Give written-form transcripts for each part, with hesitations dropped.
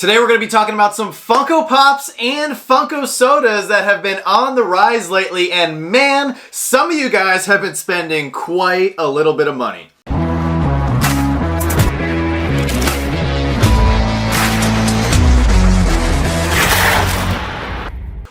Today we're going to be talking about some Funko Pops and Funko Sodas that have been on the rise lately, and man, some of you guys have been spending quite a little bit of money.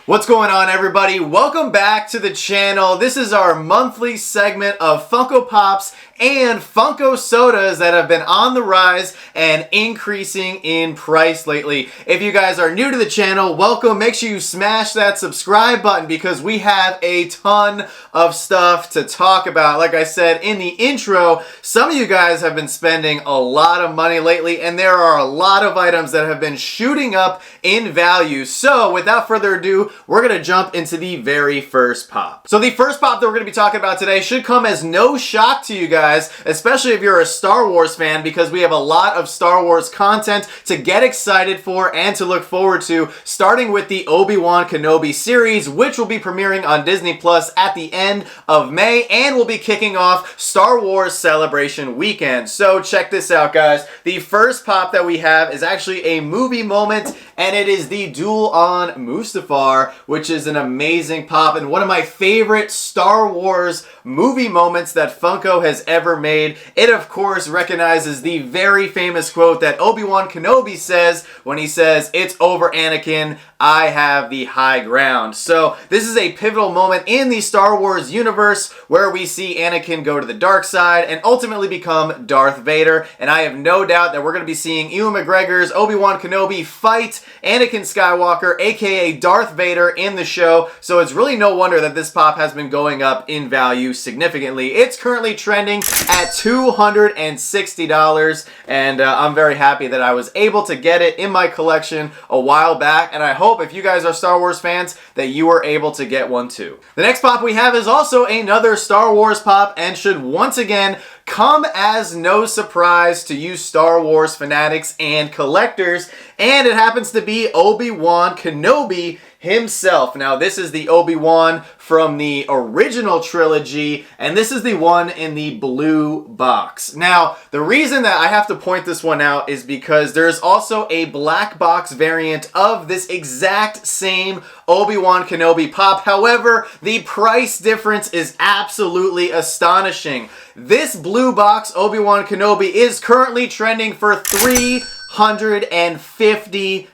What's going on, everybody? Welcome back to the channel. This is our monthly segment of Funko Pops and Funko Sodas that have been on the rise and increasing in price lately. If you guys are new to the channel, welcome. Make sure you smash that subscribe button because we have a ton of stuff to talk about. Like I said in the intro, some of you guys have been spending a lot of money lately, and there are a lot of items that have been shooting up in value. So without further ado, we're going to jump into the very first pop. So the first pop that we're going to be talking about today should come as no shock to you guys, especially if you're a Star Wars fan, because we have a lot of Star Wars content to get excited for and to look forward to, starting with the Obi Wan Kenobi series, which will be premiering on Disney Plus at the end of May, and will be kicking off Star Wars Celebration Weekend. So check this out, guys. The first pop that we have is actually a movie moment, and it is the Duel on Mustafar, which is an amazing pop and one of my favorite Star Wars movie moments that Funko has ever made. It, of course, recognizes the very famous quote that Obi Wan Kenobi says when he says, "It's over, Anakin. I have the high ground." So this is a pivotal moment in the Star Wars universe where we see Anakin go to the dark side and ultimately become Darth Vader. And I have no doubt that we're going to be seeing Ewan McGregor's Obi Wan Kenobi fight Anakin Skywalker, aka Darth Vader, in the show. So it's really no wonder that this pop has been going up in value significantly. It's currently trending at $260, and I'm very happy that I was able to get it in my collection a while back, and I hope if you guys are Star Wars fans that you are able to get one too. The next pop we have is also another Star Wars pop and should once again come as no surprise to you Star Wars fanatics and collectors, and it happens to be Obi Wan Kenobi himself. Now, this is the Obi-Wan from the original trilogy, and this is the one in the blue box. Now, the reason that I have to point this one out is because there's also a black box variant of this exact same Obi-Wan Kenobi pop. However, the price difference is absolutely astonishing. This blue box Obi-Wan Kenobi is currently trending for $350.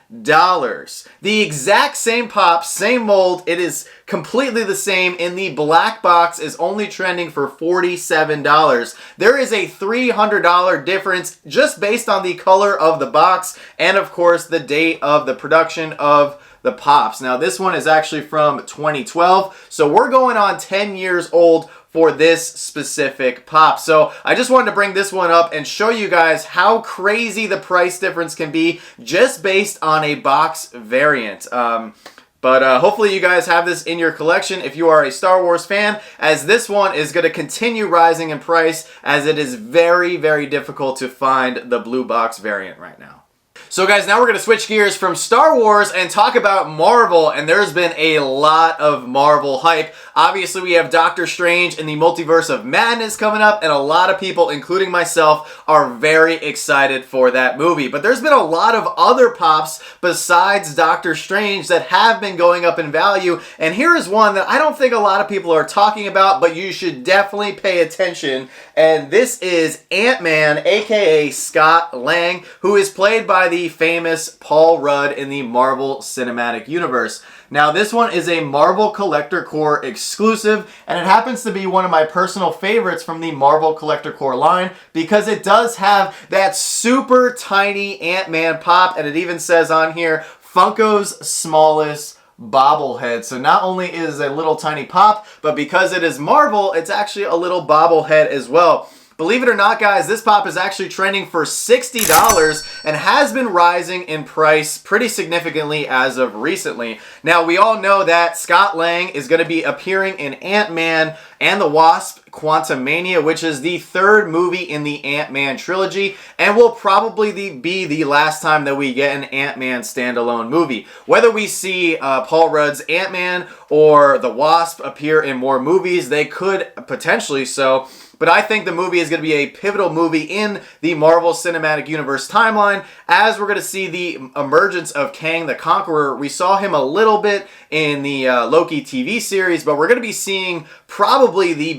The exact same pop, same mold, it is completely the same, and the black box is only trending for $47. There is a $300 difference just based on the color of the box and, of course, the date of the production of the pops. Now, this one is actually from 2012, so we're going on 10 years old for this specific pop. So I just wanted to bring this one up and show you guys how crazy the price difference can be just based on a box variant. But hopefully you guys have this in your collection if you are a Star Wars fan, as this one is going to continue rising in price as it is very, very difficult to find the blue box variant right now. So guys, now we're going to switch gears from Star Wars and talk about Marvel, and there's been a lot of Marvel hype. Obviously, we have Doctor Strange in the Multiverse of Madness coming up, and a lot of people, including myself, are very excited for that movie. But there's been a lot of other pops besides Doctor Strange that have been going up in value, and here is one that I don't think a lot of people are talking about, but you should definitely pay attention, and this is Ant-Man, aka Scott Lang, who is played by the famous Paul Rudd in the Marvel Cinematic Universe. Now, this one is a Marvel Collector Core exclusive, and it happens to be one of my personal favorites from the Marvel Collector Core line because it does have that super tiny Ant-Man pop, and it even says on here, Funko's smallest bobblehead. So not only is it a little tiny pop, but because it is Marvel, it's actually a little bobblehead as well. Believe it or not, guys, this pop is actually trending for $60 and has been rising in price pretty significantly as of recently. Now, we all know that Scott Lang is going to be appearing in Ant-Man and the Wasp: Quantumania, which is the third movie in the Ant-Man trilogy, and will probably be the last time that we get an Ant-Man standalone movie. Whether we see Paul Rudd's Ant-Man or the Wasp appear in more movies, they could potentially so. But I think the movie is going to be a pivotal movie in the Marvel Cinematic Universe timeline, as we're going to see the emergence of Kang the Conqueror. We saw him a little bit in the Loki TV series, but we're going to be seeing probably the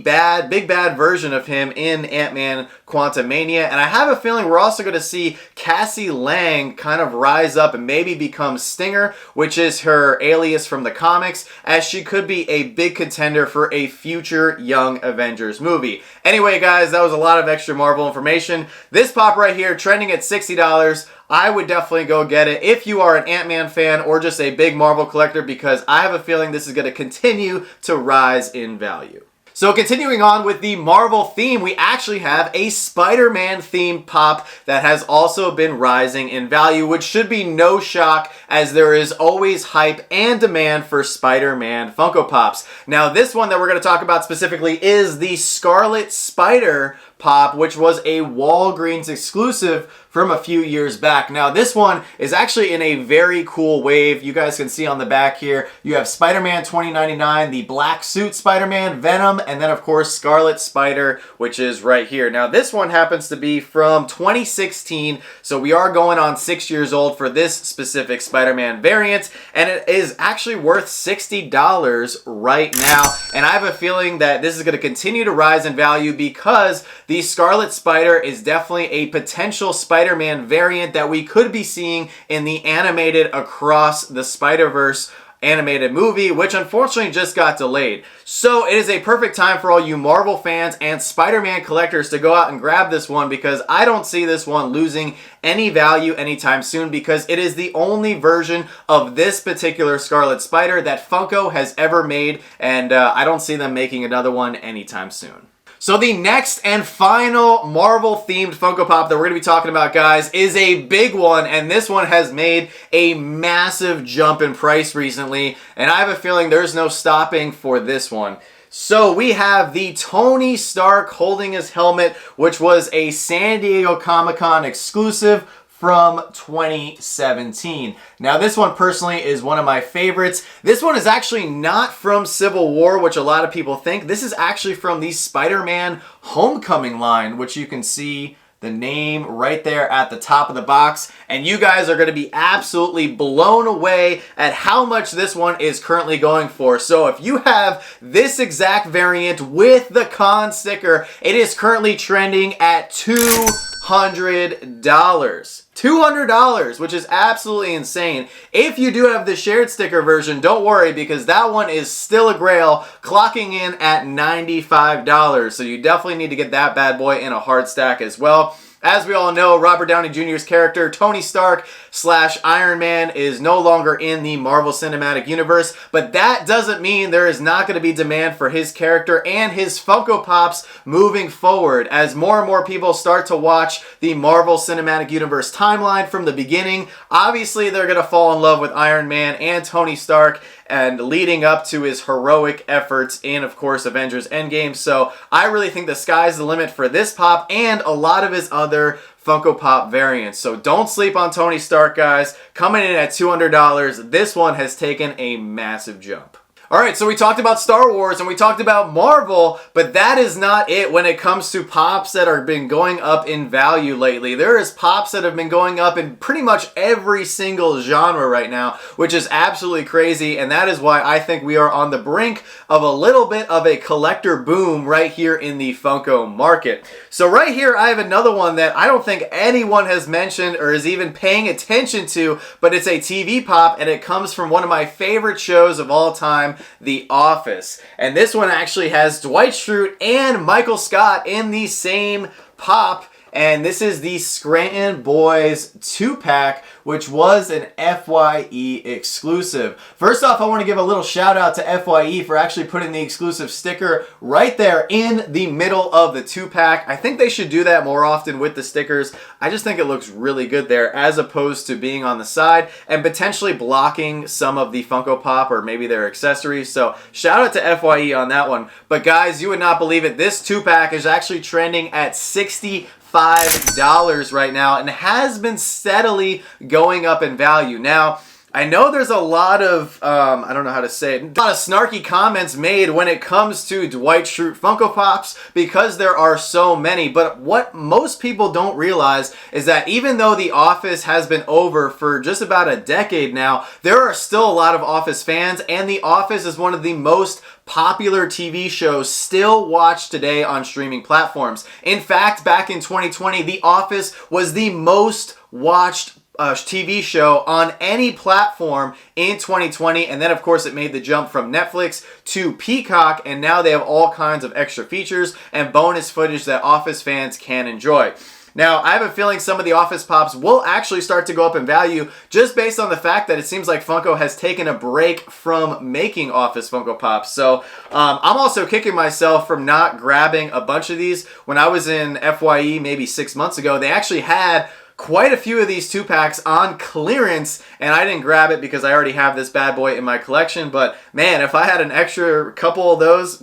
big bad version of him in Ant-Man Quantumania. And I have a feeling we're also going to see Cassie Lang kind of rise up and maybe become Stinger, which is her alias from the comics, as she could be a big contender for a future Young Avengers movie. Anyway, guys, that was a lot of extra Marvel information. This pop right here, trending at $60. I would definitely go get it if you are an Ant-Man fan or just a big Marvel collector, because I have a feeling this is going to continue to rise in value. So continuing on with the Marvel theme, we actually have a Spider-Man themed pop that has also been rising in value, which should be no shock, as there is always hype and demand for Spider-Man Funko Pops. Now, this one that we're going to talk about specifically is the Scarlet Spider Pop, which was a Walgreens exclusive from a few years back. Now, this one is actually in a very cool wave. You guys can see on the back here, you have Spider-Man 2099, the black suit Spider-Man, Venom, and then of course Scarlet Spider, which is right here. Now, this one happens to be from 2016, so we are going on 6 years old for this specific Spider-Man variant, and it is actually worth $60 right now. And I have a feeling that this is going to continue to rise in value, because the Scarlet Spider is definitely a potential Spider-Man variant that we could be seeing in the animated Across the Spider-Verse animated movie, which unfortunately just got delayed. So it is a perfect time for all you Marvel fans and Spider-Man collectors to go out and grab this one, because I don't see this one losing any value anytime soon, because it is the only version of this particular Scarlet Spider that Funko has ever made, and I don't see them making another one anytime soon. So the next and final Marvel-themed Funko Pop that we're going to be talking about, guys, is a big one, and this one has made a massive jump in price recently, and I have a feeling there's no stopping for this one. So we have the Tony Stark holding his helmet, which was a San Diego Comic-Con exclusive from 2017. Now, this one personally is one of my favorites. This one is actually not from Civil War, which a lot of people think. This is actually from the Spider-Man Homecoming line, which you can see the name right there at the top of the box. And you guys are going to be absolutely blown away at how much this one is currently going for. So if you have this exact variant with the con sticker, it is currently trending at $200. $200, which is absolutely insane. If you do have the shared sticker version, don't worry, because that one is still a grail, clocking in at $95. So you definitely need to get that bad boy in a hard stack as well. As we all know, Robert Downey Jr.'s character, Tony Stark / Iron Man, is no longer in the Marvel Cinematic Universe, but that doesn't mean there is not going to be demand for his character and his Funko Pops moving forward. As more and more people start to watch the Marvel Cinematic Universe timeline from the beginning, obviously they're going to fall in love with Iron Man and Tony Stark, and leading up to his heroic efforts in, of course, Avengers Endgame. So I really think the sky's the limit for this pop and a lot of his other Funko Pop variants. So don't sleep on Tony Stark, guys. Coming in at $200, this one has taken a massive jump. Alright, so we talked about Star Wars and we talked about Marvel, but that is not it when it comes to pops that have been going up in value lately. There is pops that have been going up in pretty much every single genre right now, which is absolutely crazy, and that is why I think we are on the brink of a little bit of a collector boom right here in the Funko market. So right here, I have another one that I don't think anyone has mentioned or is even paying attention to, but it's a TV pop, and it comes from one of my favorite shows of all time, The Office. And this one actually has Dwight Schrute and Michael Scott in the same pop. and this is the Scranton Boys 2-pack, which was an FYE exclusive. First off, I want to give a little shout out to FYE for actually putting the exclusive sticker right there in the middle of the 2-pack. I think they should do that more often with the stickers. I just think it looks really good there as opposed to being on the side and potentially blocking some of the Funko Pop or maybe their accessories. So shout out to FYE on that one. But guys, you would not believe it. This 2-pack is actually trending at $65 right now and has been steadily going up in value. Now, I know there's a lot of, I don't know how to say it, a lot of snarky comments made when it comes to Dwight Schrute Funko Pops because there are so many, but what most people don't realize is that even though The Office has been over for just about a decade now, there are still a lot of Office fans, and The Office is one of the most popular TV shows still watched today on streaming platforms. In fact, back in 2020, The Office was the most watched TV show on any platform in 2020, and then of course it made the jump from Netflix to Peacock, and now they have all kinds of extra features and bonus footage that Office fans can enjoy. Now, I have a feeling some of the Office Pops will actually start to go up in value just based on the fact that it seems like Funko has taken a break from making Office Funko Pops. So I'm also kicking myself from not grabbing a bunch of these. When I was in FYE maybe 6 months ago, they actually had quite a few of these 2-packs on clearance, and I didn't grab it because I already have this bad boy in my collection. But man, if I had an extra couple of those,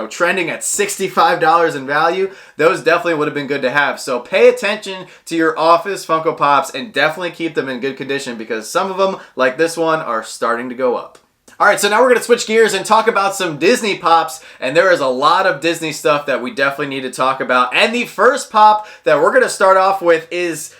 trending at $65 in value, those definitely would have been good to have. So pay attention to your Office Funko Pops and definitely keep them in good condition because some of them, like this one, are starting to go up. Alright, so now we're going to switch gears and talk about some Disney Pops, and there is a lot of Disney stuff that we definitely need to talk about. And the first Pop that we're going to start off with is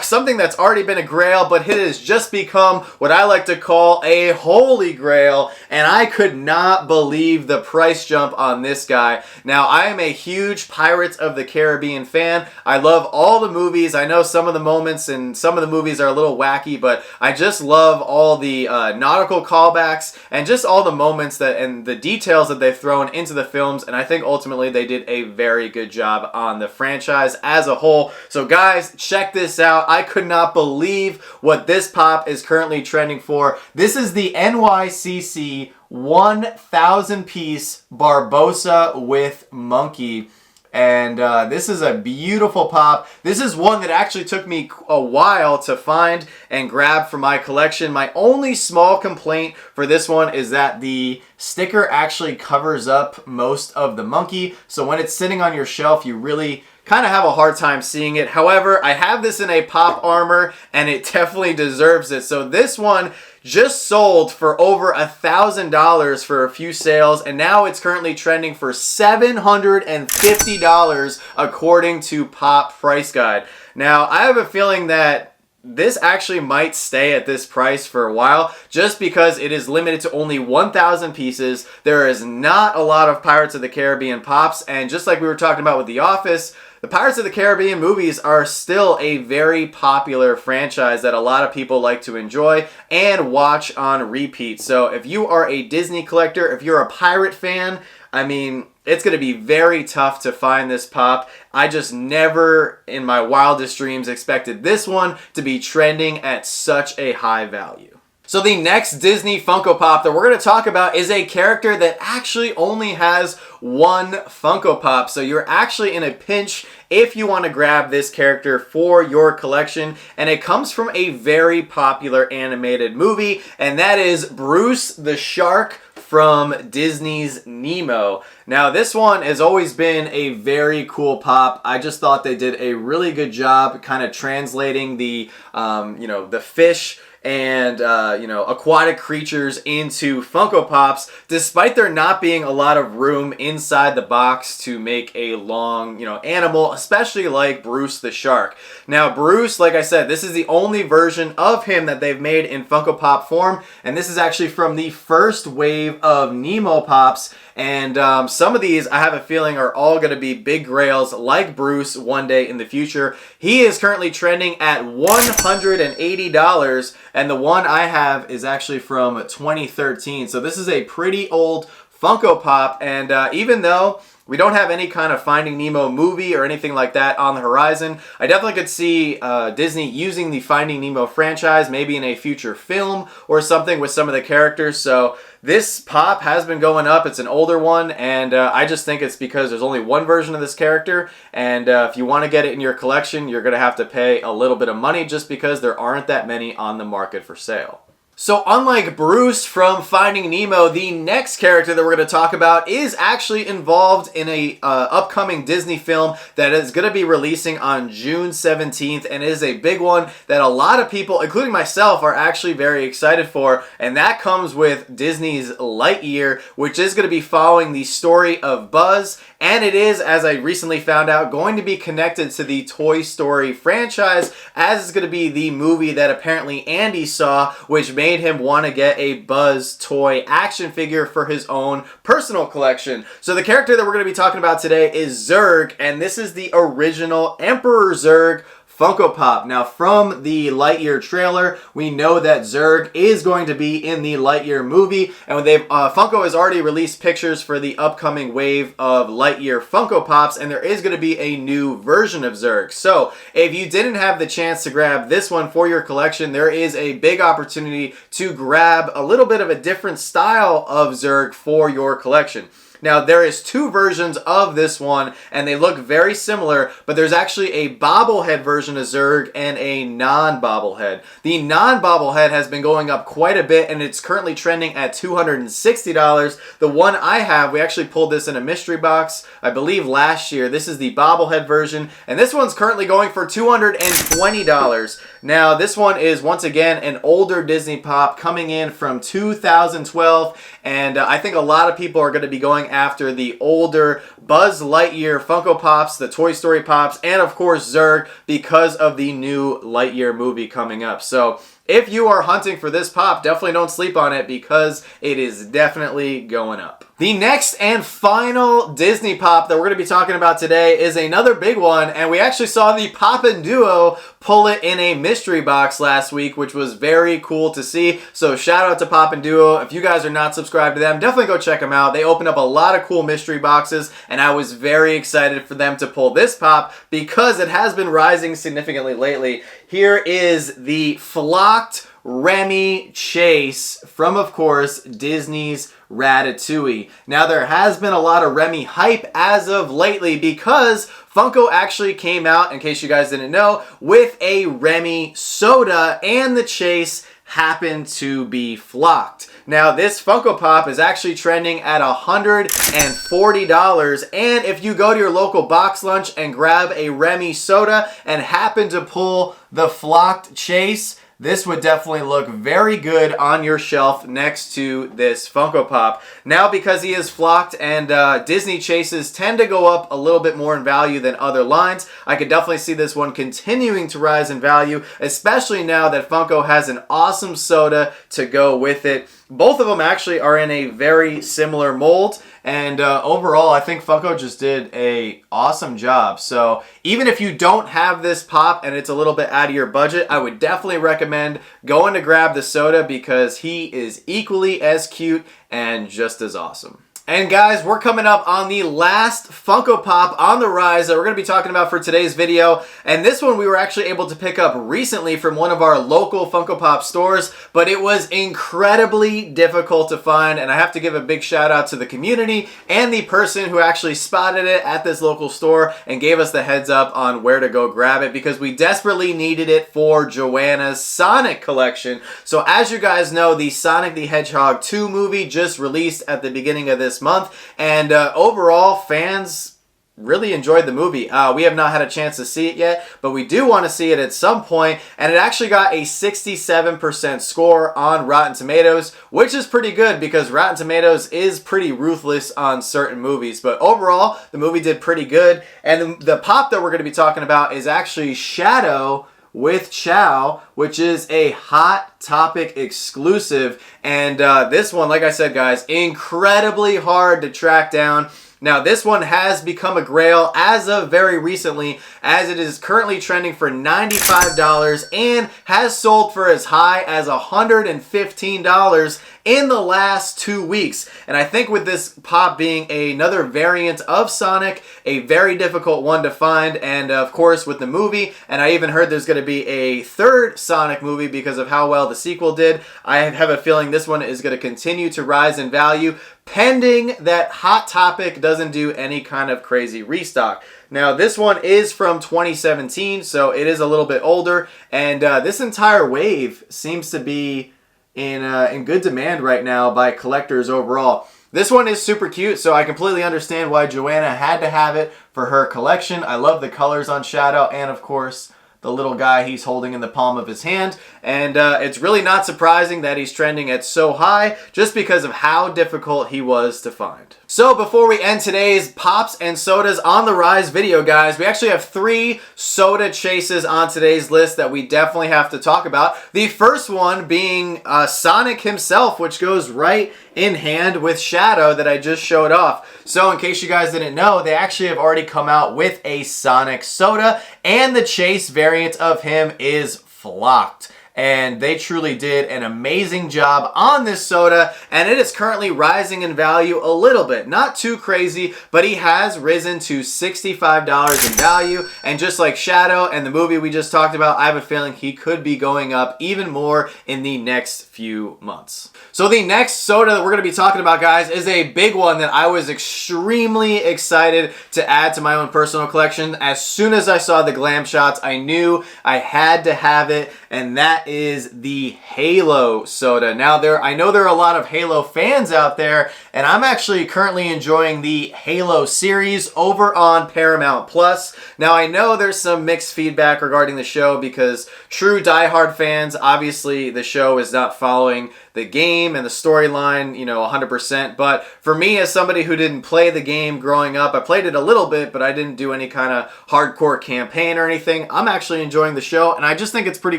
something that's already been a grail, but it has just become what I like to call a holy grail, and I could not believe the price jump on this guy. Now, I am a huge Pirates of the Caribbean fan. I love all the movies. I know some of the moments and some of the movies are a little wacky, but I just love all the nautical callbacks and just all the moments that and the details that they've thrown into the films, and I think ultimately they did a very good job on the franchise as a whole. So guys, check this out. I could not believe what this Pop is currently trending for. This is the NYCC 1,000 piece Barbosa with monkey. And this is a beautiful Pop. This is one that actually took me a while to find and grab for my collection. My only small complaint for this one is that the sticker actually covers up most of the monkey. So when it's sitting on your shelf, you really kind of have a hard time seeing it. However, I have this in a Pop armor and it definitely deserves it. So this one just sold for over $1,000 for a few sales, and now it's currently trending for $750 according to Pop Price Guide. Now, I have a feeling that this actually might stay at this price for a while just because it is limited to only 1,000 pieces. There is not a lot of Pirates of the Caribbean Pops, and just like we were talking about with The Office, the Pirates of the Caribbean movies are still a very popular franchise that a lot of people like to enjoy and watch on repeat. So if you are a Disney collector, if you're a pirate fan, I mean, it's going to be very tough to find this Pop. I just never in my wildest dreams expected this one to be trending at such a high value. So the next Disney Funko Pop that we're going to talk about is a character that actually only has one Funko Pop. So you're actually in a pinch if you want to grab this character for your collection. And it comes from a very popular animated movie, and that is Bruce the Shark from Disney's Nemo. Now this one has always been a very cool Pop. I just thought they did a really good job kind of translating the, the fish and aquatic creatures into Funko Pops, despite there not being a lot of room inside the box to make a long, animal, especially like Bruce the Shark. Now Bruce, like I said, this is the only version of him that they've made in Funko Pop form, and this is actually from the first wave of Nemo Pops. And some of these, I have a feeling, are all going to be big grails like Bruce one day in the future. He is currently trending at $180, and the one I have is actually from 2013. So this is a pretty old Funko Pop, and even though We don't have any kind of Finding Nemo movie or anything like that on the horizon. I definitely could see Disney using the Finding Nemo franchise, maybe in a future film or something with some of the characters. So this pop has been going up. It's an older one, and I just think it's because there's only one version of this character, and if you want to get it in your collection, you're going to have to pay a little bit of money just because there aren't that many on the market for sale. So unlike Bruce from Finding Nemo, the next character that we're going to talk about is actually involved in a upcoming Disney film that is going to be releasing on June 17th, and it is a big one that a lot of people, including myself, are actually very excited for, and that comes with Disney's Lightyear, which is going to be following the story of Buzz, and it is, as I recently found out, going to be connected to the Toy Story franchise, as it's going to be the movie that apparently Andy saw, which made him want to get a Buzz toy action figure for his own personal collection. So the character that we're going to be talking about today is Zerg, and this is the original Emperor Zerg Funko Pop. Now, from the Lightyear trailer, we know that Zerg is going to be in the Lightyear movie, and Funko has already released pictures for the upcoming wave of Lightyear Funko Pops, and there is going to be a new version of Zerg. So, if you didn't have the chance to grab this one for your collection, there is a big opportunity to grab a little bit of a different style of Zerg for your collection. Now, there is two versions of this one, and they look very similar, but there's actually a bobblehead version of Zerg and a non-bobblehead. The non-bobblehead has been going up quite a bit, and it's currently trending at $260. The one I have, we actually pulled this in a mystery box, I believe last year. This is the bobblehead version, and this one's currently going for $220. Now, this one is, once again, an older Disney pop coming in from 2012, and I think a lot of people are going to be going after the older Buzz Lightyear Funko Pops, the Toy Story Pops, and of course Zerg because of the new Lightyear movie coming up. So if you are hunting for this pop, definitely don't sleep on it because it is definitely going up. The next and final Disney pop that we're going to be talking about today is another big one, and we actually saw the Pop and Duo pull it in a mystery box last week, which was very cool to see. So shout out to Pop and Duo. If you guys are not subscribed to them, definitely go check them out. They opened up a lot of cool mystery boxes, and I was very excited for them to pull this pop because it has been rising significantly lately. Here is the flocked Remy Chase from, of course, Disney's Ratatouille. Now, there has been a lot of Remy hype as of lately because Funko actually came out, in case you guys didn't know, with a Remy soda, and the Chase happened to be flocked. Now, this Funko Pop is actually trending at $140, and if you go to your local box lunch and grab a Remy soda and happen to pull the flocked Chase, this would definitely look very good on your shelf next to this Funko Pop. Now, because he is flocked and Disney Chases tend to go up a little bit more in value than other lines, I could definitely see this one continuing to rise in value, especially now that Funko has an awesome soda to go with it. Both of them actually are in a very similar mold, and overall, I think Funko just did an awesome job. So even if you don't have this pop and it's a little bit out of your budget, I would definitely recommend going to grab the soda because he is equally as cute and just as awesome. And guys, we're coming up on the last Funko Pop on the rise that we're going to be talking about for today's video. And this one we were actually able to pick up recently from one of our local Funko Pop stores, but it was incredibly difficult to find. And I have to give a big shout out to the community and the person who actually spotted it at this local store and gave us the heads up on where to go grab it because we desperately needed it for Joanna's Sonic collection. So as you guys know, the Sonic the Hedgehog 2 movie just released at the beginning of this month, and overall fans really enjoyed the movie. We have not had a chance to see it yet, but we do want to see it at some point, and it actually got a 67% score on Rotten Tomatoes, which is pretty good because Rotten Tomatoes is pretty ruthless on certain movies, but overall the movie did pretty good. And the pop that we're going to be talking about is actually Shadow with Chow, which is a Hot Topic exclusive. And this one, like I said, guys, incredibly hard to track down. Now, this one has become a grail as of very recently, as it is currently trending for $95 and has sold for as high as $115 in the last 2 weeks. And I think with this pop being another variant of Sonic, a very difficult one to find, and of course with the movie, and I even heard there's going to be a third Sonic movie because of how well the sequel did, I have a feeling this one is going to continue to rise in value, pending that Hot Topic doesn't do any kind of crazy restock. Now, this one is from 2017, so it is a little bit older, and this entire wave seems to be in good demand right now by collectors overall. This one is super cute, so I completely understand why Joanna had to have it for her collection. I love the colors on Shadow, and of course, the little guy he's holding in the palm of his hand. And it's really not surprising that he's trending at so high just because of how difficult he was to find. So before we end today's Pops and Sodas on the Rise video, guys, we actually have 3 soda chases on today's list that we definitely have to talk about. The first one being Sonic himself, which goes right in hand with Shadow that I just showed off. So in case you guys didn't know, they actually have already come out with a Sonic soda, and the chase variant of him is flocked. And they truly did an amazing job on this soda, and it is currently rising in value a little bit. Not too crazy, but he has risen to $65 in value, and just like Shadow and the movie we just talked about, I have a feeling he could be going up even more in the next few months. So the next soda that we're going to be talking about, guys, is a big one that I was extremely excited to add to my own personal collection. As soon as I saw the glam shots, I knew I had to have it, and that is the Halo soda. Now, I know there are a lot of Halo fans out there, and I'm actually currently enjoying the Halo series over on Paramount Plus. Now, I know there's some mixed feedback regarding the show because true diehard fans, obviously the show is not following the game and the storyline, 100%. But for me, as somebody who didn't play the game growing up, I played it a little bit, but I didn't do any kind of hardcore campaign or anything. I'm actually enjoying the show, and I just think it's pretty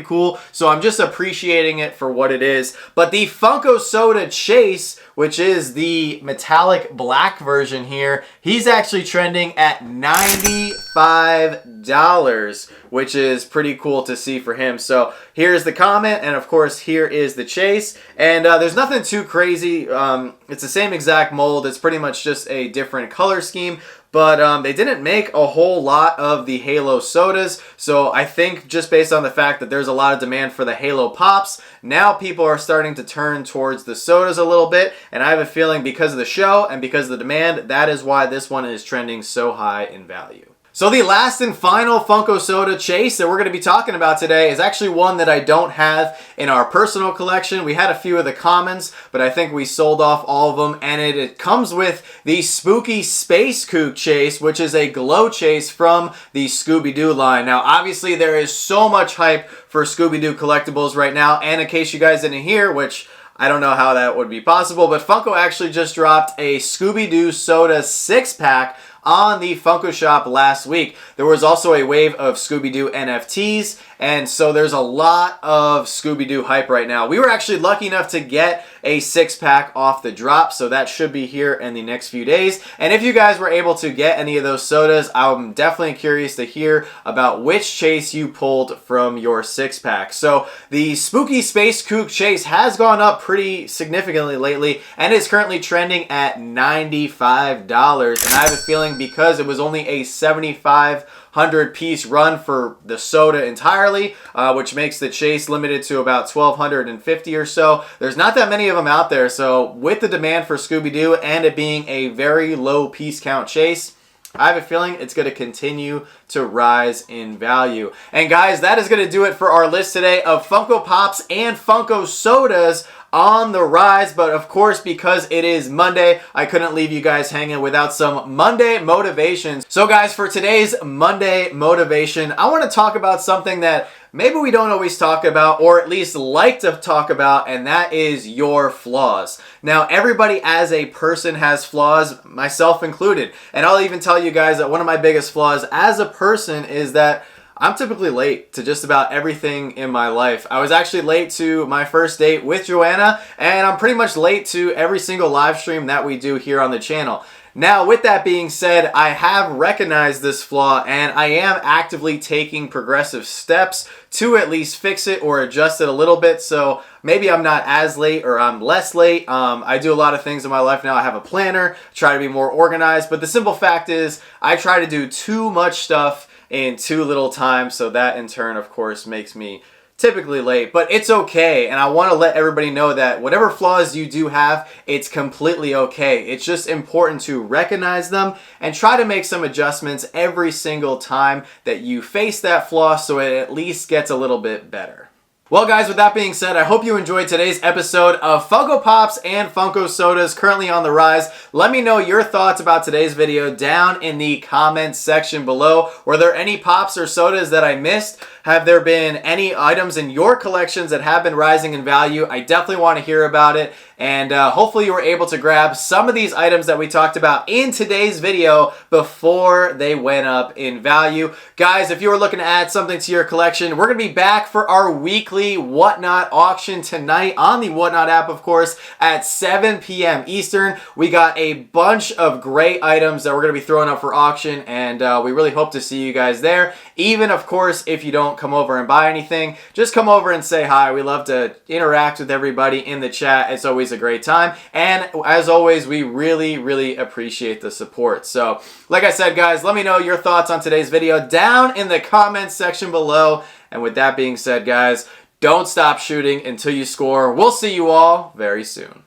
cool. So I'm just appreciating it for what it is. But the Funko Soda Chase, which is the metallic black version here, he's actually trending at $95, which is pretty cool to see for him. So here's the comment, and of course here is the chase. And there's nothing too crazy. It's the same exact mold. It's pretty much just a different color scheme. But they didn't make a whole lot of the Halo sodas, so I think just based on the fact that there's a lot of demand for the Halo Pops, now people are starting to turn towards the sodas a little bit, and I have a feeling because of the show and because of the demand, that is why this one is trending so high in value. So the last and final Funko Soda chase that we're going to be talking about today is actually one that I don't have in our personal collection. We had a few of the commons, but I think we sold off all of them, and it comes with the Spooky Space Kook chase, which is a glow chase from the Scooby-Doo line. Now, obviously, there is so much hype for Scooby-Doo collectibles right now, and in case you guys didn't hear, which I don't know how that would be possible, but Funko actually just dropped a Scooby-Doo soda 6-pack on the Funko Shop last week. There was also a wave of Scooby-Doo NFTs, and so there's a lot of Scooby-Doo hype right now. We were actually lucky enough to get a 6-pack off the drop, so that should be here in the next few days. And if you guys were able to get any of those sodas, I'm definitely curious to hear about which chase you pulled from your 6-pack. So the Spooky Space Kook chase has gone up pretty significantly lately, and is currently trending at $95. And I have a feeling because it was only a 7,500 piece run for the soda entirely, which makes the chase limited to about 1,250 or so. There's not that many of them out there, so with the demand for Scooby-Doo and it being a very low piece count chase, I have a feeling it's going to continue to rise in value. And guys, that is going to do it for our list today of Funko Pops and Funko Sodas on the rise. But of course, because it is Monday, I couldn't leave you guys hanging without some Monday motivations. So guys, for today's Monday motivation, I want to talk about something that maybe we don't always talk about, or at least like to talk about, and that is your flaws. Now, everybody as a person has flaws, myself included. And I'll even tell you guys that one of my biggest flaws as a person is that I'm typically late to just about everything in my life. I was actually late to my first date with Joanna, and I'm pretty much late to every single live stream that we do here on the channel. Now, with that being said, I have recognized this flaw and I am actively taking progressive steps to at least fix it or adjust it a little bit. So maybe I'm not as late or I'm less late. I do a lot of things in my life now. I have a planner, try to be more organized, but the simple fact is I try to do too much stuff in too little time. So that in turn, of course, makes me typically late, but it's okay. And I want to let everybody know that whatever flaws you do have, it's completely okay. It's just important to recognize them and try to make some adjustments every single time that you face that flaw so it at least gets a little bit better. Well guys, with that being said, I hope you enjoyed today's episode of Funko Pops and Funko Sodas currently on the rise. Let me know your thoughts about today's video down in the comments section below. Were there any pops or sodas that I missed? Have there been any items in your collections that have been rising in value? I definitely want to hear about it. And hopefully you were able to grab some of these items that we talked about in today's video before they went up in value. Guys, if you were looking to add something to your collection, we're going to be back for our weekly Whatnot auction tonight on the Whatnot app, of course, at 7 p.m. Eastern. We got a bunch of great items that we're going to be throwing up for auction, and we really hope to see you guys there. Even, of course, if you don't come over and buy anything, just come over and say hi. We love to interact with everybody in the chat. It's always a great time, and as always, we really appreciate the support. So like I said, guys, let me know your thoughts on today's video down in the comments section below. And with that being said, guys, don't stop shooting until you score. We'll see you all very soon.